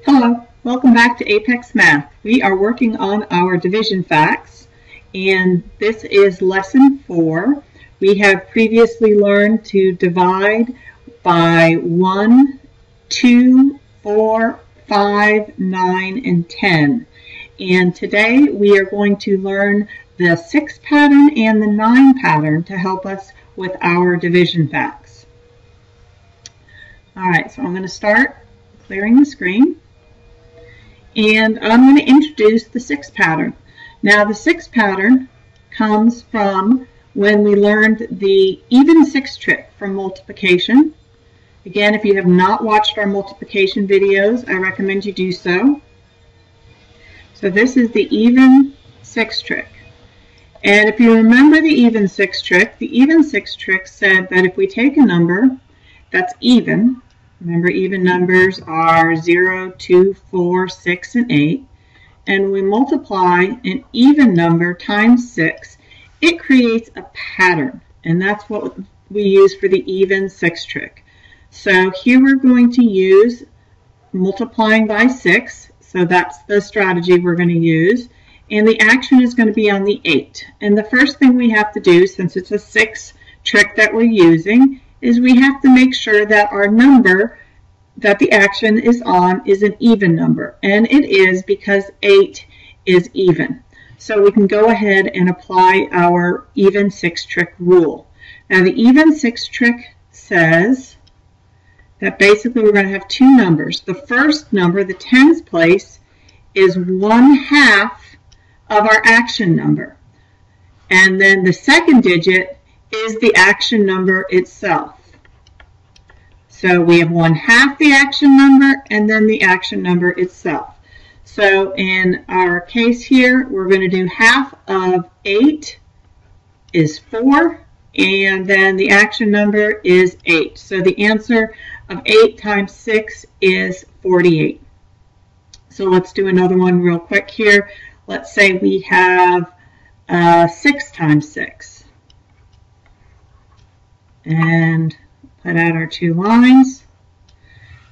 Hello, welcome back to Apex Math. We are working on our division facts, and this is lesson 4. We have previously learned to divide by 1, 2, 4, 5, 9, and 10. And today we are going to learn the 6 pattern and the 9 pattern to help us with our division facts. Alright, so I'm going to start clearing the screen. And I'm going to introduce the 6 pattern. Now the 6 pattern comes from when we learned the even 6 trick from multiplication. Again, if you have not watched our multiplication videos, I recommend you do so. So this is the even 6 trick. And if you remember the even 6 trick said that if we take a number that's even, remember, even numbers are 0, 2, 4, 6, and 8. And we multiply an even number times 6, it creates a pattern. And that's what we use for the even 6 trick. So here we're going to use multiplying by 6. So that's the strategy we're going to use. And the action is going to be on the 8. And the first thing we have to do, since it's a 6 trick that we're using, is we have to make sure that our number that the action is on is an even number. And it is, because 8 is even. So we can go ahead and apply our even 6 trick rule. Now the even 6 trick says that basically we're going to have two numbers. The first number, the tens place, is 1/2 of our action number. And then the second digit is the action number itself. So we have 1/2 the action number and then the action number itself. So in our case here, we're going to do half of 8 is 4, and then the action number is 8. So the answer of 8 times 6 is 48. So let's do another one real quick here. Let's say we have 6 times 6. And put out our two lines.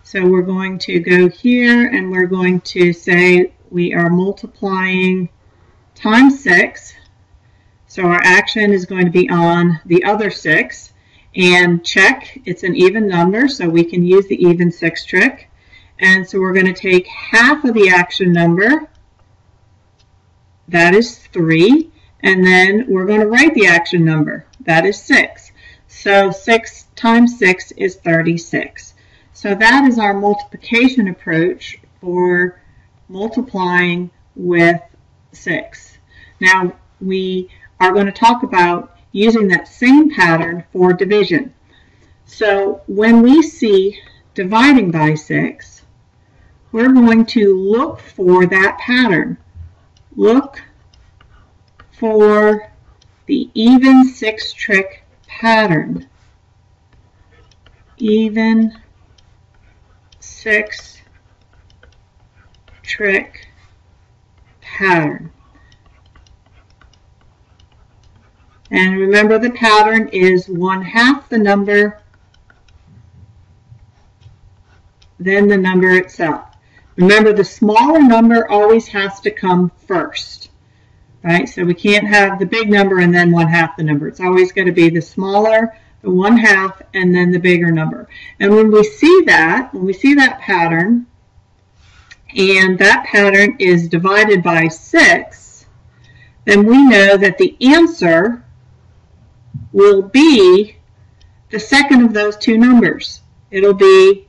So we're going to go here and we're going to say we are multiplying times 6. So our action is going to be on the other 6. And check, it's an even number, so we can use the even 6 trick. And so we're going to take half of the action number, that is 3, and then we're going to write the action number, that is 6. So 6 times 6 is 36. So that is our multiplication approach for multiplying with 6. Now we are going to talk about using that same pattern for division. So when we see dividing by 6, we're going to look for that pattern. Look for the even 6 trick pattern. Even 6 trick pattern. And remember, the pattern is 1/2 the number, then the number itself. Remember, the smaller number always has to come first. Right? So we can't have the big number and then 1/2 the number. It's always going to be the smaller, the 1/2, and then the bigger number. And when we see that pattern, and that pattern is divided by 6, then we know that the answer will be the second of those two numbers. It'll be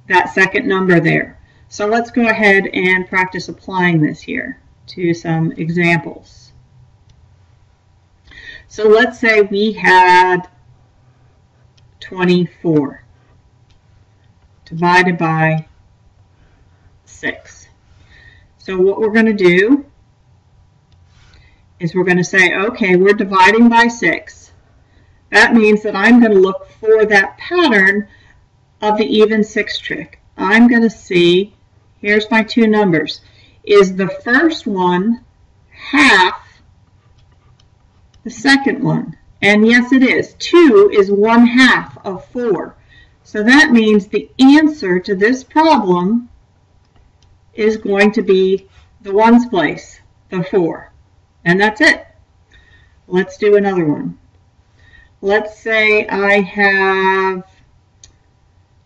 that second number there. So let's go ahead and practice applying this here to some examples. So let's say we had 24 divided by 6. So what we're going to do is we're going to say, okay, we're dividing by 6. That means that I'm going to look for that pattern of the even 6 trick. I'm going to see, here's my two numbers. Is the first one half the second one? And yes, it is. 2 is 1/2 of 4. So that means the answer to this problem is going to be the ones place, the 4. And that's it. Let's do another one. Let's say I have,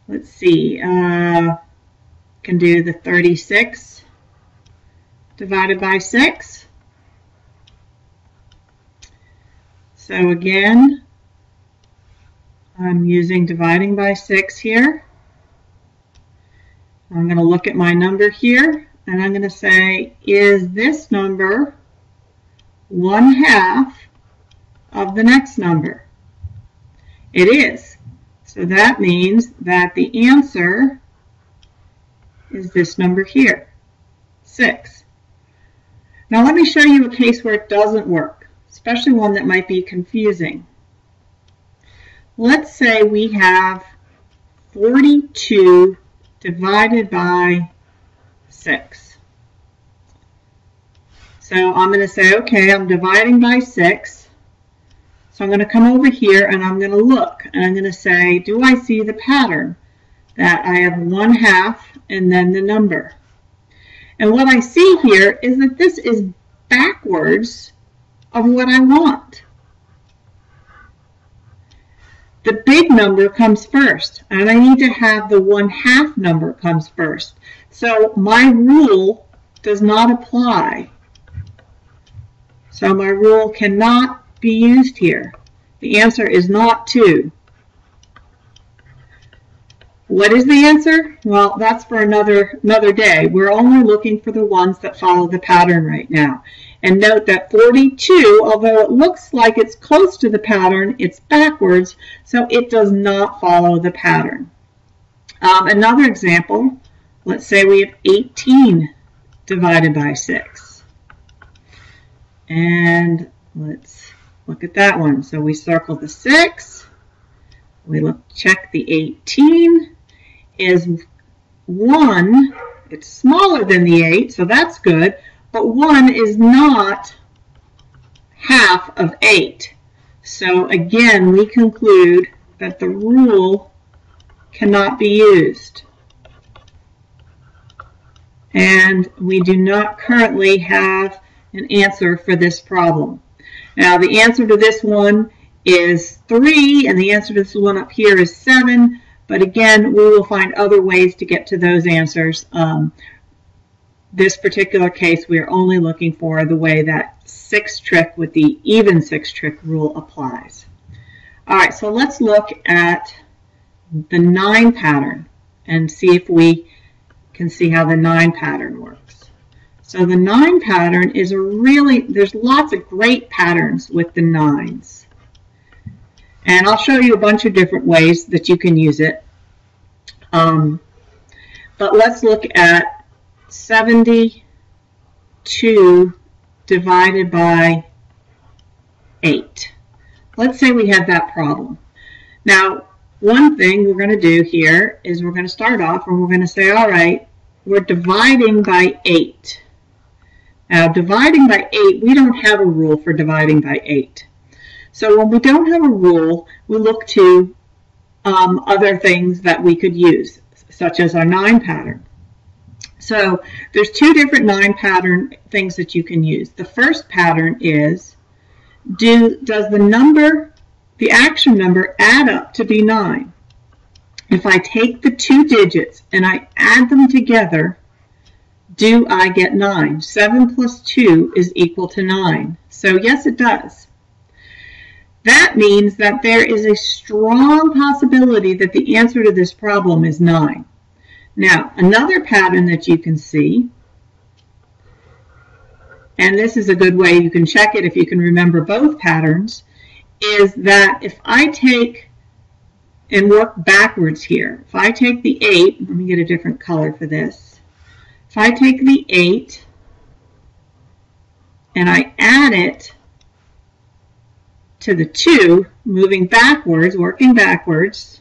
let's see, can do the 36 divided by 6. So again, I'm using dividing by 6 here. I'm going to look at my number here, and I'm going to say, is this number 1/2 of the next number? It is. So that means that the answer is this number here, 6. Now let me show you a case where it doesn't work, especially one that might be confusing. Let's say we have 42 divided by 6. So I'm going to say, okay, I'm dividing by 6. So I'm going to come over here and I'm going to look and I'm going to say, do I see the pattern that I have 1/2 and then the number? And what I see here is that this is backwards of what I want. The big number comes first, and I need to have the 1/2 number comes first. So my rule does not apply. So my rule cannot be used here. The answer is not 2. What is the answer? Well, that's for another day. We're only looking for the ones that follow the pattern right now. And note that 42, although it looks like it's close to the pattern, it's backwards, so it does not follow the pattern. Another example, let's say we have 18 divided by 6. And let's look at that one. So we circle the 6. We check the 18. Is 1, it's smaller than the 8, so that's good, but 1 is not 1/2 of 8. So again, we conclude that the rule cannot be used. And we do not currently have an answer for this problem. Now the answer to this one is 3, and the answer to this one up here is 7. But again, we will find other ways to get to those answers. This particular case, we are only looking for the way that 6 trick with the even 6 trick rule applies. All right, so let's look at the 9 pattern and see if we can see how the 9 pattern works. So the 9 pattern is there's lots of great patterns with the 9s. And I'll show you a bunch of different ways that you can use it. But let's look at 72 divided by 8. Let's say we had that problem. Now, one thing we're going to do here is we're going to start off and we're going to say, all right, we're dividing by 8. Now, dividing by 8, we don't have a rule for dividing by 8. So when we don't have a rule, we look to other things that we could use, such as our 9 pattern. So there's 2 different 9 pattern things that you can use. The first pattern is, does the action number add up to be 9? If I take the 2 digits and I add them together, do I get 9? 7 plus 2 is equal to 9. So yes, it does. That means that there is a strong possibility that the answer to this problem is 9. Now, another pattern that you can see, and this is a good way you can check it if you can remember both patterns, is that if I take and work backwards here, if I take the 8, let me get a different color for this. If I take the 8 and I add it to the 2, moving backwards, working backwards,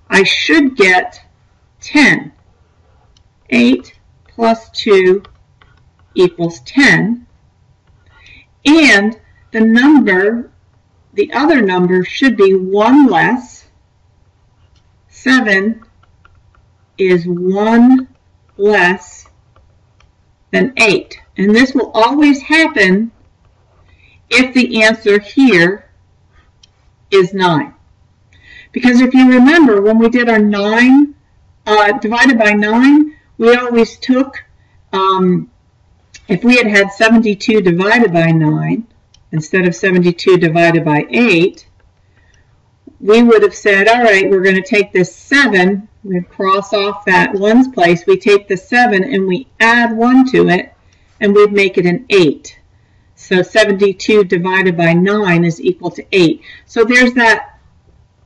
I should get 10. 8 plus 2 equals 10, and the other number should be 1 less. 7 is 1 less than 8. And this will always happen if the answer here is 9. Because if you remember, when we did our 9 divided by 9, we always took, if we had 72 divided by 9, instead of 72 divided by 8, we would have said, all right, we're going to take this 7, we'd cross off that 1's place, we take the 7 and we add 1 to it, and we'd make it an 8. So 72 divided by 9 is equal to 8. So there's that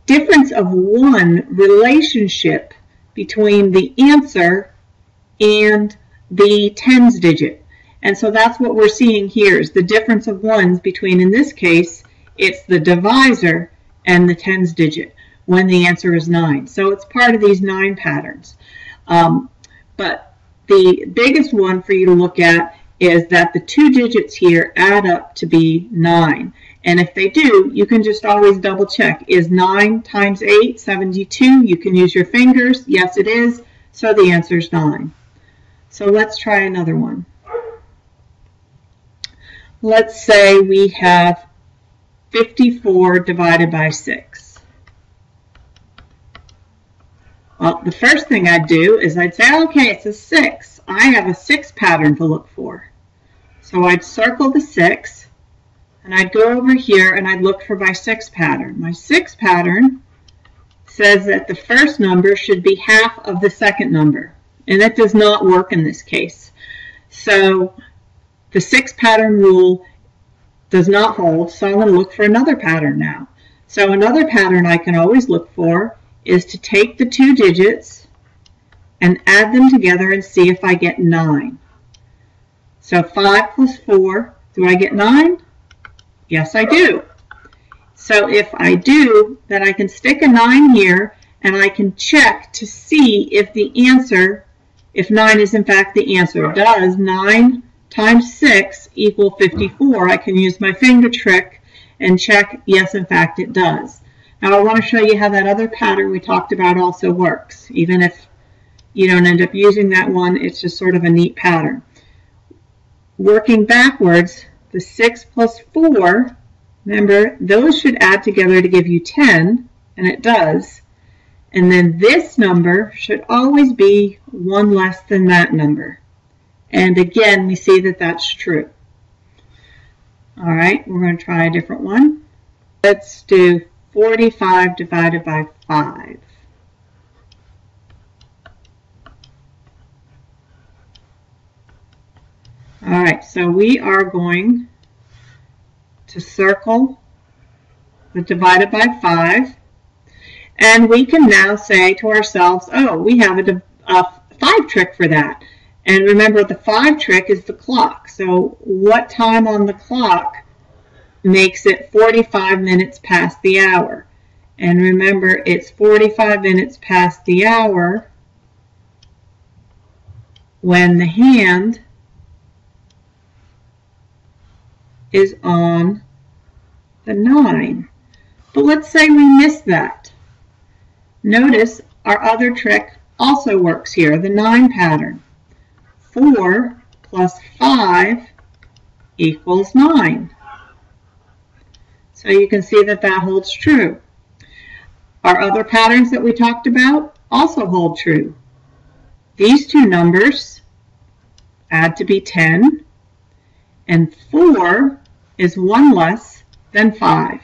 difference of 1 relationship between the answer and the tens digit. And so that's what we're seeing here, is the difference of 1s between, in this case, it's the divisor and the tens digit when the answer is 9. So it's part of these 9 patterns. But the biggest one for you to look at is that the 2 digits here add up to be 9. And if they do, you can just always double check. Is 9 times 8 72? You can use your fingers. Yes, it is. So the answer is 9. So let's try another one. Let's say we have 54 divided by 6. Well, the first thing I'd do is I'd say, okay, it's a 6. I have a 6 pattern to look for. So I'd circle the 6, and I'd go over here and I'd look for my 6 pattern. My 6 pattern says that the first number should be half of the second number, and that does not work in this case. So the 6 pattern rule does not hold, so I'm going to look for another pattern now. So another pattern I can always look for is to take the 2 digits and add them together and see if I get 9. So 5 plus 4, do I get 9? Yes, I do. So if I do, then I can stick a 9 here and I can check to see if the answer, if 9 is in fact the answer. Does 9 times 6 equal 54? I can use my finger trick and check, yes, in fact it does. Now I want to show you how that other pattern we talked about also works. Even if you don't end up using that one, it's just sort of a neat pattern. Working backwards, the 6 plus 4, remember, those should add together to give you 10, and it does. And then this number should always be 1 less than that number. And again, we see that that's true. All right, we're going to try a different one. Let's do 45 divided by 5. All right, so we are going to circle the divided by 5. And we can now say to ourselves, oh, we have a 5 trick for that. And remember, the 5 trick is the clock. So what time on the clock makes it 45 minutes past the hour? And remember, it's 45 minutes past the hour when the hand is on the 9. But let's say we missed that. Notice our other trick also works here, the 9 pattern. 4 plus 5 equals 9. So you can see that that holds true. Our other patterns that we talked about also hold true. These two numbers add to be 10, and 4 is 1 less than 5.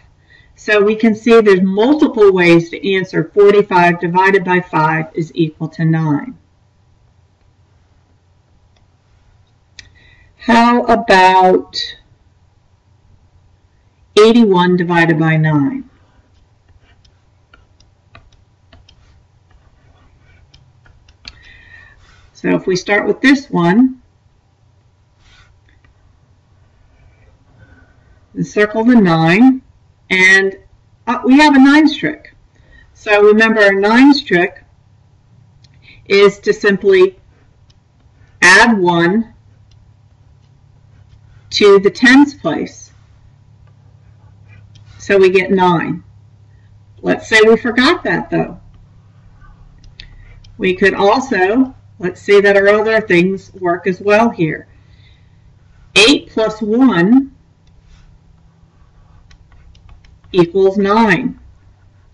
So we can see there's multiple ways to answer 45 divided by 5 is equal to 9. How about 81 divided by 9? So if we start with this one, circle the 9, and we have a 9's trick. So remember, our 9's trick is to simply add 1 to the tens place. So we get 9. Let's say we forgot that though. We could also, let's see that our other things work as well here. 8 plus 1 equals 9.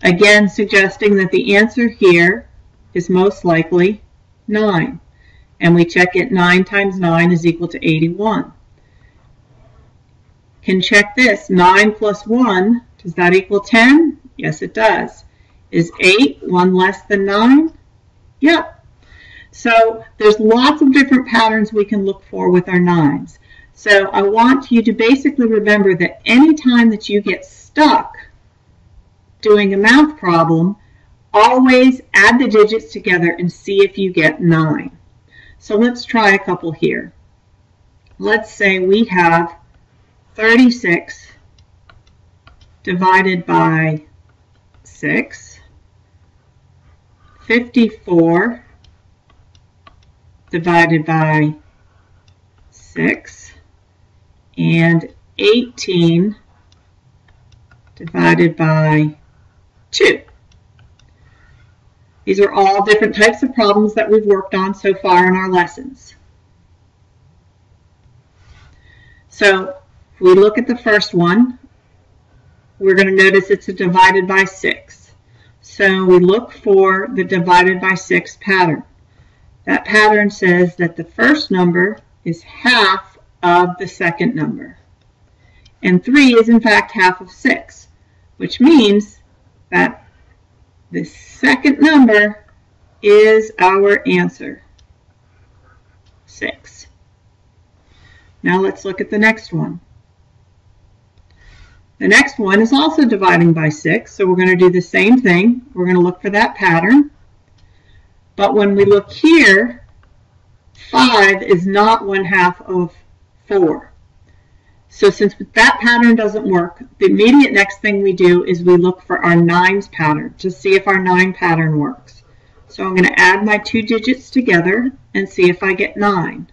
Again, suggesting that the answer here is most likely 9. And we check it, 9 times 9 is equal to 81. Can check this, 9 plus 1, does that equal 10? Yes, it does. Is 8 1 less than 9? Yep. So there's lots of different patterns we can look for with our 9s. So I want you to basically remember that any time that you get stuck doing a math problem, always add the digits together and see if you get 9. So let's try a couple here. Let's say we have 36 divided by 6, 54 divided by 6, and 18 divided by 2. These are all different types of problems that we've worked on so far in our lessons. So if we look at the first one, we're going to notice it's a divided by 6. So we look for the divided by 6 pattern. That pattern says that the first number is half of the second number. And 3 is in fact half of 6, which means that the second number is our answer, 6. Now let's look at the next one. The next one is also dividing by 6, so we're going to do the same thing. We're going to look for that pattern. But when we look here, 5 is not 1/2 of 4. So since that pattern doesn't work, the immediate next thing we do is we look for our 9s pattern to see if our 9 pattern works. So I'm going to add my 2 digits together and see if I get 9.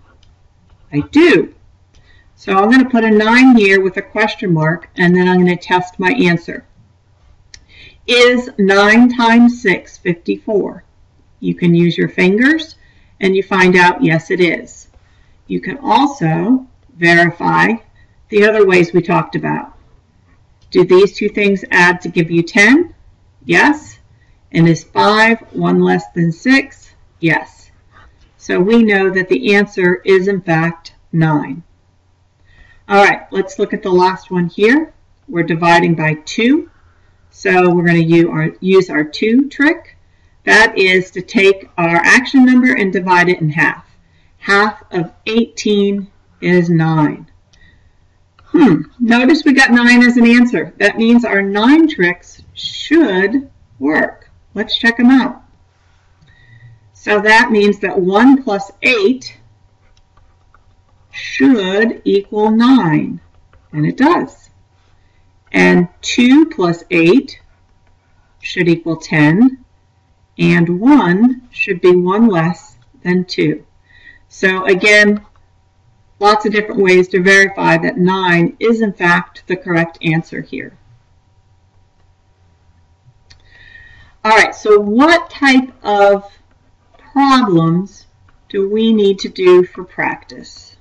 I do. So I'm going to put a 9 here with a question mark, and then I'm going to test my answer. Is 9 times 6 54? You can use your fingers and you find out yes it is. You can also verify the other ways we talked about. Do these two things add to give you 10? Yes. And is 5 1 less than 6? Yes. So we know that the answer is in fact 9. All right, let's look at the last one here. We're dividing by 2. So we're going to use our 2 trick. That is to take our action number and divide it in half. Half of 18 is 9. Notice we got 9 as an answer. That means our 9 tricks should work. Let's check them out. So that means that 1 plus 8 should equal 9. And it does. And 2 plus 8 should equal 10. And 1 should be 1 less than 2. So again, lots of different ways to verify that 9 is in fact the correct answer here. All right, so what type of problems do we need to do for practice?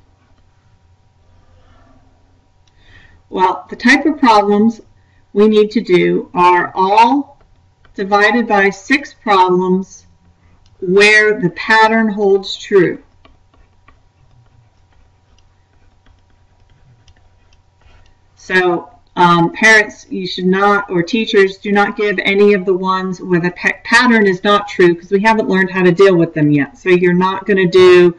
Well, the type of problems we need to do are all divided by 6 problems where the pattern holds true. So parents, you should not, or teachers, do not give any of the ones where the pattern is not true because we haven't learned how to deal with them yet. So you're not going to do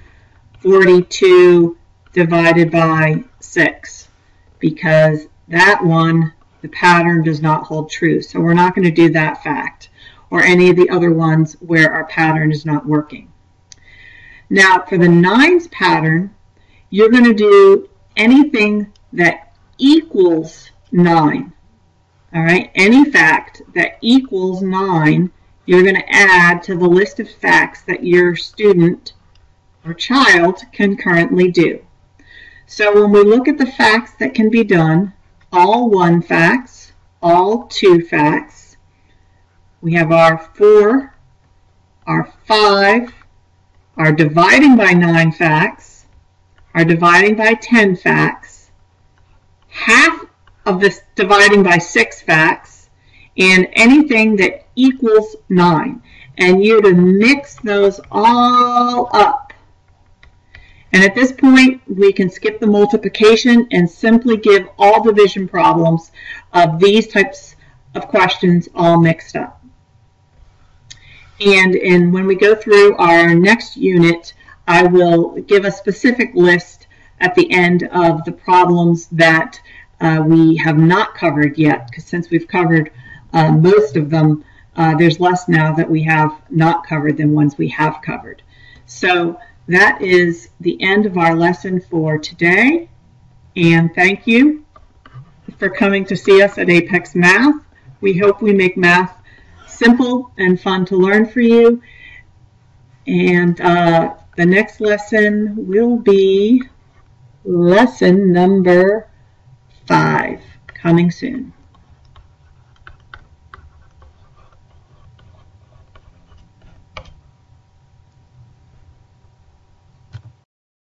42 divided by 6 because that one, the pattern does not hold true. So we're not going to do that fact or any of the other ones where our pattern is not working. Now for the 9s pattern, you're going to do anything that equals 9. All right, any fact that equals 9, you're going to add to the list of facts that your student or child can currently do. So when we look at the facts that can be done, all 1 facts, all 2 facts, we have our 4, our 5, our dividing by 9 facts, our dividing by 10 facts, half of this dividing by 6 facts, and anything that equals 9. And you're to mix those all up. And at this point, we can skip the multiplication and simply give all division problems of these types of questions all mixed up. And when we go through our next unit, I will give a specific list at the end of the problems that we have not covered yet, because since we've covered most of them, there's less now that we have not covered than ones we have covered. So that is the end of our lesson for today, and thank you for coming to see us at Apex Math. We hope we make math simple and fun to learn for you, and the next lesson will be lesson number 5, coming soon.